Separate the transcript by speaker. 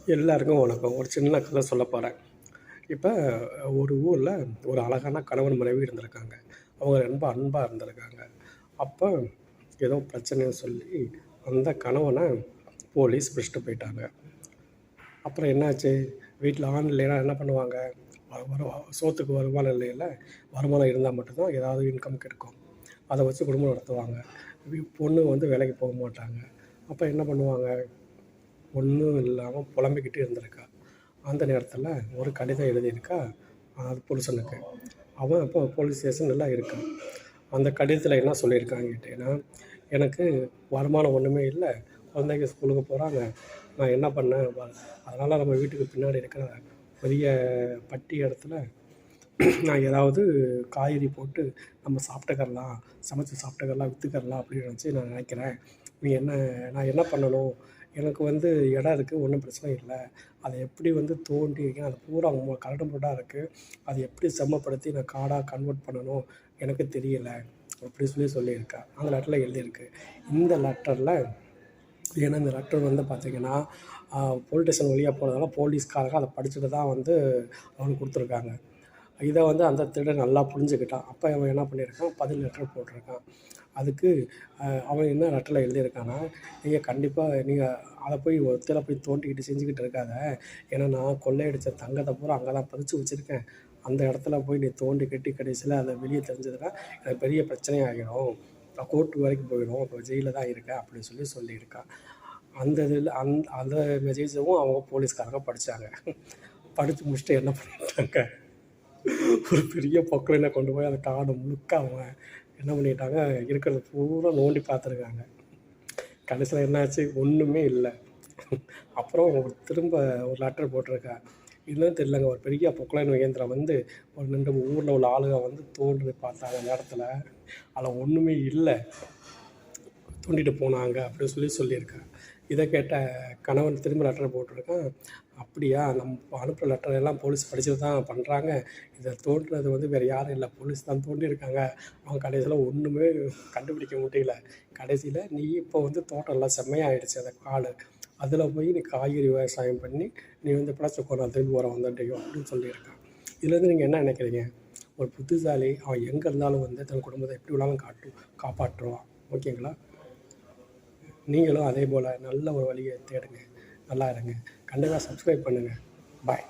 Speaker 1: எல்லாருக்கும் வணக்கம். ஒரு சின்ன கதை சொல்லப் போறேன். இப்ப ஒரு ஊர்ல ஒரு அழகான கணவன், மனைவி இருந்திருக்காங்க. அவங்க ரொம்ப அன்பா இருந்திருக்காங்க. அப்ப ஏதோ பிரச்சனைன்னு சொல்லி அந்த கணவன போலீஸ் பிடிச்சுட்டு போயிட்டாங்க. அப்புறம் என்னாச்சு? வீட்ல ஆண் இல்லைன்னா என்ன பண்ணுவாங்க? வ வரு சோத்துக்கு வருமானம் இல்லைல்ல. வருமானம் இருந்தா மட்டும் தான் ஏதாவது இன்கம் கிடைக்கும். அத வச்சு குடும்பம் நடத்துவாங்க. பொண்ணு வந்து வேலைக்கு போ மாட்டாங்க. அப்ப என்ன பண்ணுவாங்க? ஒண்ணும் இல்லாம புலம்பிக்கிட்டு இருந்திருக்கா. அந்த நேரத்தில ஒரு கடிதம் எழுதியிருக்கா, அது புருஷனுக்கு. அவன் அப்போ போலீஸ் ஸ்டேஷன்ல இருக்கான். அந்த கடிதத்தில என்ன சொல்லியிருக்கான்னு கேட்டீங்கன்னா, எனக்கு வருமானம் ஒண்ணுமே இல்ல. குழந்தைங்க ஸ்கூலுக்கு போறாங்க. நான் என்ன பண்ணேன்? அதனால நம்ம வீட்டுக்கு பின்னாடி இருக்கிற பெரிய பட்டி இடத்துல நான் ஏதாவது காய்கறி போட்டு நம்ம சாப்பிட்டுக்கிறலாம், சமைச்சு சாப்பிட்டுக்கிறலாம், வித்துக்கிறலாம் அப்படின்னு நினச்சு நான் நினைக்கிறேன். நீ என்ன நான் என்ன பண்ணணும்? எனக்கு வந்து இடம் இருக்குது, ஒண்ணும் பிரச்சனை இல்ல. அத எப்படி வந்து தோண்டி அது பூரா கரடு முரடா இருக்கு. அத எப்படி செம்மப்படுத்தி நான் காடா கன்வெர்ட் பண்ணணும் எனக்கு தெரியல. அப்படி சொல்லியிருக்கா. அந்த லெட்டர்ல எழுதியிருக்கு. இந்த லெட்டர்ல ஏன்னா இந்த லெட்டர் வந்து பார்த்தீங்கன்னா, போலீஸ் ஸ்டேஷன் வழியா போனதால போலீஸ்காரங்க அத படிச்சுட்டு தான் வந்து அவனுக்கு குடுத்துருக்காங்க. இத வந்து அந்த திருடன் நல்லா புரிஞ்சுக்கிட்டான். அப்ப அவன் என்ன பண்ணியிருக்கான், பதில் லெட்டர் போட்டிருக்கான். அதுக்கு அவன் என்ன லெட்டர்ல எழுதியிருக்கான்னா, நீங்க கண்டிப்பா நீங்க அத போய் ஒத்தையில போய் தோண்டிக்கிட்டு செஞ்சுக்கிட்டு இருக்காத. ஏன்னா நான் கொள்ளையடிச்ச தங்கத்த பூரா அங்க தான் பதிச்சு வச்சிருக்கேன். அந்த இடத்துல போய் நீ தோண்டி கட்டி கடைசியில அது வெளிய தெரிஞ்சதுன்னா, எனக்கு பெரிய பிரச்சனையாகிடும். கோர்ட் வரைக்கும் போயிடும். அப்ப ஜெயில்ல தான் இருக்க அப்படின்னு சொல்லியிருக்கான். அந்த இதில அந்த மெசேஜவும் அவங்க போலீஸ்காரங்க படிச்சாங்க. படிச்சு முடிச்சுட்டு என்ன பண்ணிட்டாங்க, ஒரு பெரிய பொக்லைன கொண்டு போய் அந்த காடு முழுக்க அவங்க என்ன பண்ணிட்டாங்க, இருக்கிறத பூரா நோண்டி பார்த்துருக்காங்க. கடைசியில என்னாச்சு? ஒண்ணுமே இல்ல. அப்புறம் திரும்ப ஒரு லெட்டர் போட்டிருக்கா. என்னன்னு தெரியலங்க. ஒரு பெரிய பொக்லைன் இயந்திரம் வந்து ஒரு 2 ஊர்ல உள்ள ஆளுங்க வந்து தோண்டி பார்த்தாங்க அந்த இடத்துல. அதுல ஒண்ணுமே இல்ல. தூண்டிட்டு போனாங்க அப்படின்னு சொல்லியிருக்கா. இத கேட்ட கணவன் திரும்ப லெட்டர் போட்டிருக்கான். அப்படியா? நம்ம அனுப்புற லெட்டர் எல்லாம் போலீஸ் படிச்சுட்டு தான் பண்றாங்க. இத தோண்டுனது வந்து வேற யாரும் இல்ல. போலீஸ் தான் தோண்டியிருக்காங்க. அவங்க கடைசியில ஒண்ணுமே கண்டுபிடிக்க முடியல. கடைசியில நீ இப்போ வந்து தோட்டம் எல்லாம் செம்மையா ஆயிடுச்சு அந்த காடு. அதுல போய் நீ காய்கறி விவசாயம் பண்ணி நீ வந்து பிழைச்சுக்கோ. நான் திரும்பி வரேன் வந்துட்டயும் அப்படின்னு சொல்லியிருக்கான். இதுலேருந்து நீங்க என்ன நினைக்கிறீங்க? ஒரு புத்திசாலி அவன் எங்க இருந்தாலும் வந்து தன் குடும்பத்த எப்படி வேணாலும் காப்பாற்றுவான். ஓகேங்களா? நீங்களும் அதே போல் நல்ல ஒரு வழியை தேடுங்க. நல்லா இருங்க. கண்டிப்பாக சப்ஸ்கிரைப் பண்ணுங்கள். பாய்.